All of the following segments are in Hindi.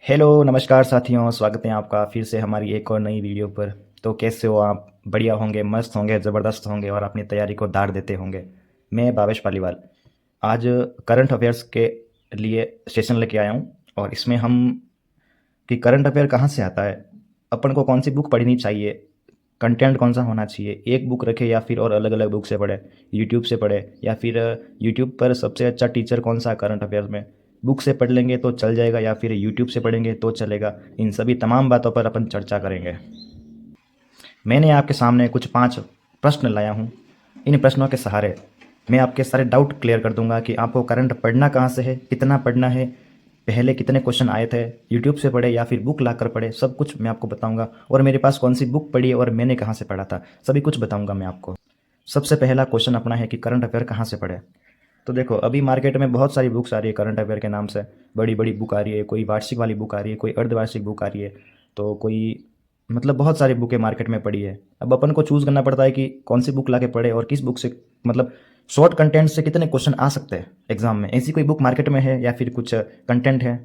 हेलो नमस्कार साथियों, स्वागत है आपका फिर से हमारी एक और नई वीडियो पर। तो कैसे हो आप? बढ़िया होंगे, मस्त होंगे, ज़बरदस्त होंगे और अपनी तैयारी को दार देते होंगे। मैं भावेश पालीवाल आज करंट अफेयर्स के लिए सेशन लेके आया हूँ। और इसमें हम कि करंट अफेयर कहाँ से आता है, अपन को कौन सी बुक पढ़नी चाहिए, कंटेंट कौन सा होना चाहिए, एक बुक रखे या फिर और अलग अलग बुक से पढ़े, यूट्यूब से पढ़े या फिर यूट्यूब पर सबसे अच्छा टीचर कौन सा करंट अफेयर्स में, बुक से पढ़ लेंगे तो चल जाएगा या फिर यूट्यूब से पढ़ेंगे तो चलेगा। इन सभी तमाम बातों पर अपन चर्चा करेंगे। मैंने आपके सामने कुछ 5 प्रश्न लाया हूँ। इन प्रश्नों के सहारे मैं आपके सारे डाउट क्लियर कर दूंगा कि आपको करंट पढ़ना कहाँ से है, कितना पढ़ना है, पहले कितने क्वेश्चन आए थे, यूट्यूब से पढ़े या फिर बुक ला कर पढ़े, सब कुछ मैं आपको बताऊंगा। और मेरे पास कौन सी बुक पढ़ी है और मैंने कहाँ से पढ़ा था, सभी कुछ बताऊंगा मैं आपको। सबसे पहला क्वेश्चन अपना है कि करंट अफेयर कहाँ से पढ़े। तो देखो, अभी मार्केट में बहुत सारी बुक्स आ रही है करंट अफेयर के नाम से। बड़ी बड़ी बुक आ रही है, कोई वार्षिक वाली बुक आ रही है, कोई अर्धवार्षिक बुक आ रही है, तो कोई मतलब बहुत सारी बुकें मार्केट में पड़ी है। अब अपन को चूज़ करना पड़ता है कि कौन सी बुक ला के पढ़े और किस बुक से मतलब शॉर्ट कंटेंट से कितने क्वेश्चन आ सकते हैं एग्जाम में। ऐसी कोई बुक मार्केट में है या फिर कुछ कंटेंट है।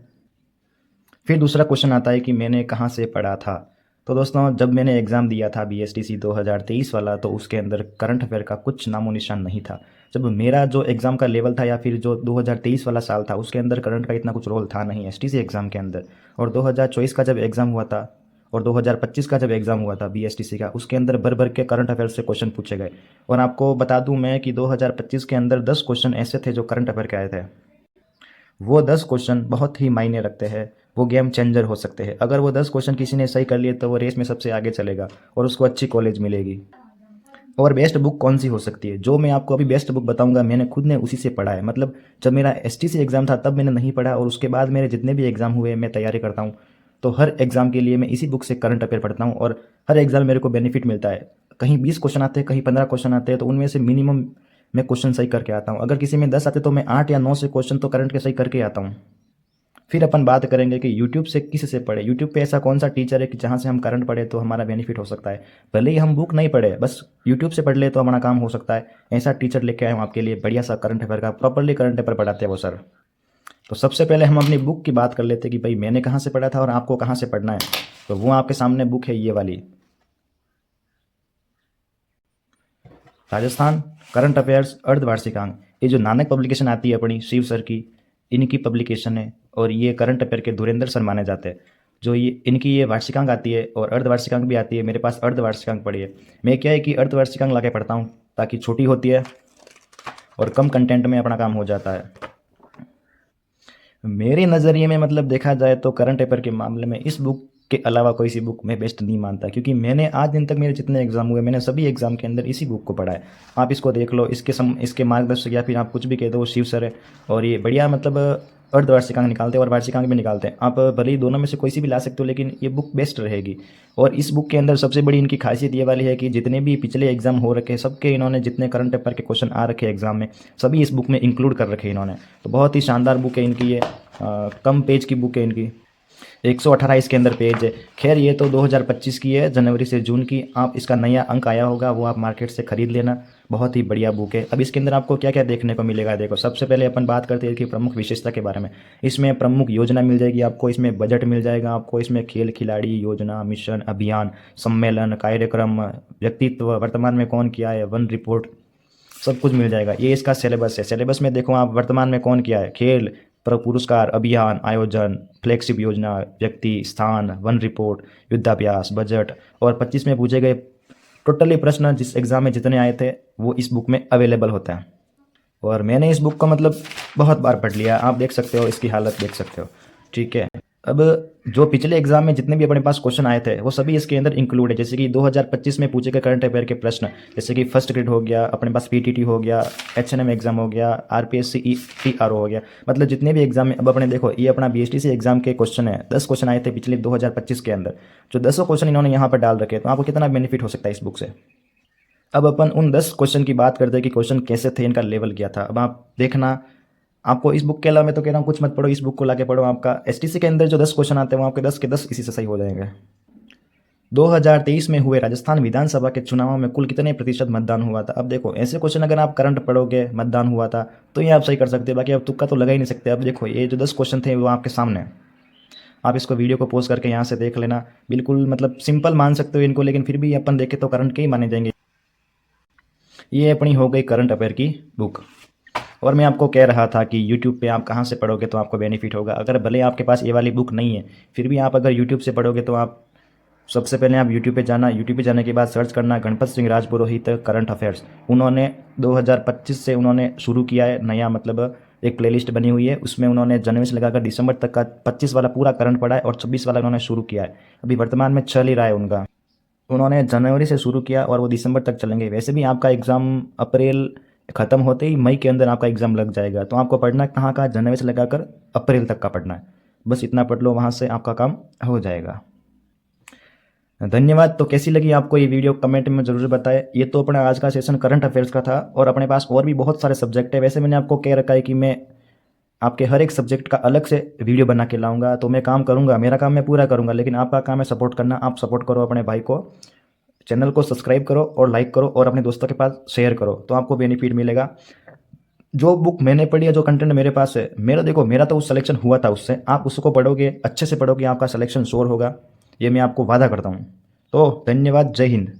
फिर दूसरा क्वेश्चन आता है कि मैंने कहाँ से पढ़ा था। तो दोस्तों, जब मैंने एग्ज़ाम दिया था बीएसटीसी 2023 वाला, तो उसके अंदर करंट अफेयर का कुछ नामो निशान नहीं था। जब मेरा जो एग्ज़ाम का लेवल था या फिर जो 2023 वाला साल था, उसके अंदर करंट का इतना कुछ रोल था नहीं एसटीसी एग्ज़ाम के अंदर। और 2024 का जब एग्ज़ाम हुआ था और 2025 का जब एग्ज़ाम हुआ था बीएसटीसी का, उसके अंदर भर भर के करंट अफेयर से क्वेश्चन पूछे गए। और आपको बता दूं मैं कि 2025 के अंदर 10 क्वेश्चन ऐसे थे जो करंट अफेयर के आए थे। वो 10 क्वेश्चन बहुत ही मायने रखते हैं, वो गेम चेंजर हो सकते हैं। अगर वो 10 क्वेश्चन किसी ने सही कर लिए तो वो रेस में सबसे आगे चलेगा और उसको अच्छी कॉलेज मिलेगी। और बेस्ट बुक कौन सी हो सकती है, जो मैं आपको अभी बेस्ट बुक बताऊंगा, मैंने खुद ने उसी से पढ़ा है। मतलब जब मेरा एसटीसी एग्ज़ाम था तब मैंने नहीं पढ़ा, और उसके बाद मेरे जितने भी एग्ज़ाम हुए मैं तैयारी करता हूँ, तो हर एग्ज़ाम के लिए मैं इसी बुक से करंट अफेयर पढ़ता हूँ। और हर एग्ज़ाम में मेरे को बेनिफिट मिलता है। कहीं 20 क्वेश्चन आते हैं, कहीं 15 क्वेश्चन आते हैं, तो उनमें से मिनिमम मैं क्वेश्चन सही करके आता हूँ। अगर किसी में 10 आते तो मैं 8 या 9 से क्वेश्चन तो करंट के सही करके आता हूँ। फिर अपन बात करेंगे कि यूट्यूब से किस से पढ़े। यूट्यूब पे ऐसा कौन सा टीचर है कि जहाँ से हम करंट पढ़े तो हमारा बेनिफिट हो सकता है। भले ही हम बुक नहीं पढ़े, बस यूट्यूब से पढ़ ले तो हमारा काम हो सकता है। ऐसा टीचर लेके आए हूँ आपके लिए, बढ़िया सा करंट अफेयर का, प्रॉपरली करंट अफेयर पढ़ाते हैं वो सर। तो सबसे पहले हम अपनी बुक की बात कर लेते हैं कि भाई मैंने कहाँ से पढ़ा था और आपको कहाँ से पढ़ना है। तो वो आपके सामने बुक है ये वाली, राजस्थान करंट अफेयर्स अर्धवार्षिकांक। ये जो नानक पब्लिकेशन आती है अपनी शिव सर की, इनकी पब्लिकेशन है। और ये करंट अफेयर के धुरेंद्र सर माने जाते हैं। जो ये इनकी ये वार्षिकांक आती है और अर्धवार्षिकांक भी आती है। मेरे पास अर्धवार्षिकांक पड़ी है। मैं क्या है कि अर्धवार्षिकांक ला के पढ़ता हूँ ताकि छोटी होती है और कम कंटेंट में अपना काम हो जाता है। मेरे नज़रिए में मतलब देखा जाए तो करंट अफेयर के मामले में इस बुक के अलावा कोई सी बुक मैं बेस्ट नहीं मानता, क्योंकि मैंने आज दिन तक मेरे जितने एग्जाम हुए मैंने सभी एग्जाम के अंदर इसी बुक को पढ़ा है। आप इसको देख लो, इसके मार्गदर्शक या फिर आप कुछ भी कह दो, वो शिव सर है। और ये बढ़िया मतलब अर्धवार्षिकांक निकालते हैं और वार्षिकांक भी निकालते हैं। आप भले ही दोनों में से कोई सी भी ला सकते हो, लेकिन ये बुक बेस्ट रहेगी। और इस बुक के अंदर सबसे बड़ी इनकी खासियत ये वाली है कि जितने भी पिछले एग्जाम हो रखे हैं सबके इन्होंने, जितने करंट अफेयर के क्वेश्चन आ रखे हैं एग्जाम में, सभी इस बुक में इंक्लूड कर रखे हैं इन्होंने। तो बहुत ही शानदार बुक है इनकी ये। कम पेज की बुक है इनकी, 118 इसके अंदर पेज है। खैर ये तो 2025 की है, जनवरी से जून की। आप इसका नया अंक आया होगा, वो आप मार्केट से खरीद लेना। बहुत ही बढ़िया बुक है। अब इसके अंदर आपको क्या क्या देखने को मिलेगा, देखो सबसे पहले अपन बात करते हैं कि प्रमुख विशेषता के बारे में। इसमें प्रमुख योजना मिल जाएगी आपको, इसमें बजट मिल जाएगा आपको, इसमें खेल खिलाड़ी योजना, मिशन, अभियान, सम्मेलन, कार्यक्रम, व्यक्तित्व, वर्तमान में कौन किया है, वन रिपोर्ट, सब कुछ मिल जाएगा। ये इसका सिलेबस है। सिलेबस में देखो आप, वर्तमान में कौन किया है, खेल, पुरस्कार, अभियान, आयोजन, फ्लैगशिप योजना, व्यक्ति, स्थान, वन रिपोर्ट, युद्धाभ्यास, बजट। और 25 में पूछे गए टोटली प्रश्न जिस एग्जाम में जितने आए थे वो इस बुक में अवेलेबल होता है। और मैंने इस बुक को मतलब बहुत बार पढ़ लिया, आप देख सकते हो, इसकी हालत देख सकते हो। ठीक है। अब जो पिछले एग्जाम में जितने भी अपने पास क्वेश्चन आए थे वो सभी इसके अंदर इंक्लूड है। जैसे कि 2025 में पूछे गए करंट अफेयर के प्रश्न, जैसे कि फर्स्ट ग्रेड हो गया, अपने पास पीटीटी हो गया, एचएनएम एग्जाम हो गया, आरपीएससी ईआरओ हो गया। मतलब जितने भी एग्जाम में, अब अपने देखो ये अपना बीएसटीसी एग्जाम के क्वेश्चन है, 10 क्वेश्चन आए थे पिछले 2025 के अंदर। जो 10 क्वेश्चन इन्होंने यहाँ पर डाल रखे, तो आपको कितना बेनिफिट हो सकता है इस बुक से। अब अपन उन 10 क्वेश्चन की बात करते हैं कि क्वेश्चन कैसे थे, इनका लेवल क्या था। अब आप देखना, आपको इस बुक के अलावा मैं तो कह रहा हूँ कुछ मत पढ़ो, इस बुक को लाके पढ़ो। आपका एसटीसी के अंदर जो 10 क्वेश्चन आते हैं वो आपके 10 के 10 इसी से सही हो जाएंगे। 2023 में हुए राजस्थान विधानसभा के चुनावों में कुल कितने प्रतिशत मतदान हुआ था। अब देखो ऐसे क्वेश्चन अगर आप करंट पढ़ोगे, मतदान हुआ था, तो ये आप सही कर सकते हो। बाकी आप तुक्का तो लगा ही नहीं सकते। अब देखो ये जो 10 क्वेश्चन थे वो आपके सामने हैं। आप इसको वीडियो को पॉज करके यहाँ से देख लेना। बिल्कुल मतलब सिंपल मान सकते हो इनको, लेकिन फिर भी अपन देखें तो करंट के ही माने जाएंगे। ये अपनी हो गई करंट अफेयर की बुक। और मैं आपको कह रहा था कि यूट्यूब पे आप कहाँ से पढ़ोगे तो आपको बेनिफिट होगा। अगर भले आपके पास ये वाली बुक नहीं है, फिर भी आप अगर यूट्यूब से पढ़ोगे तो आप सबसे पहले आप यूट्यूब पे जाना। यूट्यूब पे जाने के बाद सर्च करना गणपत सिंह राजपुरोहित करंट अफेयर्स। उन्होंने 2025 से उन्होंने शुरू किया है नया, मतलब एक प्लेलिस्ट बनी हुई है, उसमें उन्होंने जनवरी से लगाकर दिसंबर तक का 25 वाला पूरा करंट पढ़ा है और 26 वाला उन्होंने शुरू किया है। अभी वर्तमान में चल ही रहा है उनका। उन्होंने जनवरी से शुरू किया और वो दिसंबर तक चलेंगे। वैसे भी आपका एग्ज़ाम अप्रैल ख़त्म होते ही मई के अंदर आपका एग्ज़ाम लग जाएगा। तो आपको पढ़ना कहाँ का, जनवरी से लगाकर अप्रैल तक का पढ़ना है। बस इतना पढ़ लो, वहाँ से आपका काम हो जाएगा। धन्यवाद। तो कैसी लगी आपको ये वीडियो कमेंट में ज़रूर बताएं। ये तो अपना आज का सेशन करंट अफेयर्स का था और अपने पास और भी बहुत सारे सब्जेक्ट है। वैसे मैंने आपको कह रखा है कि मैं आपके हर एक सब्जेक्ट का अलग से वीडियो बना के लाऊंगा। तो मैं काम करूंगा, मेरा काम मैं पूरा करूंगा, लेकिन आपका काम है सपोर्ट करना। आप सपोर्ट करो अपने भाई को, चैनल को सब्सक्राइब करो और लाइक करो और अपने दोस्तों के पास शेयर करो, तो आपको बेनिफिट मिलेगा। जो बुक मैंने पढ़ी है, जो कंटेंट मेरे पास है, मेरा देखो, मेरा तो उस सिलेक्शन हुआ था उससे। आप उसको पढ़ोगे, अच्छे से पढ़ोगे, आपका सिलेक्शन श्योर होगा, ये मैं आपको वादा करता हूँ। तो धन्यवाद, जय हिंद।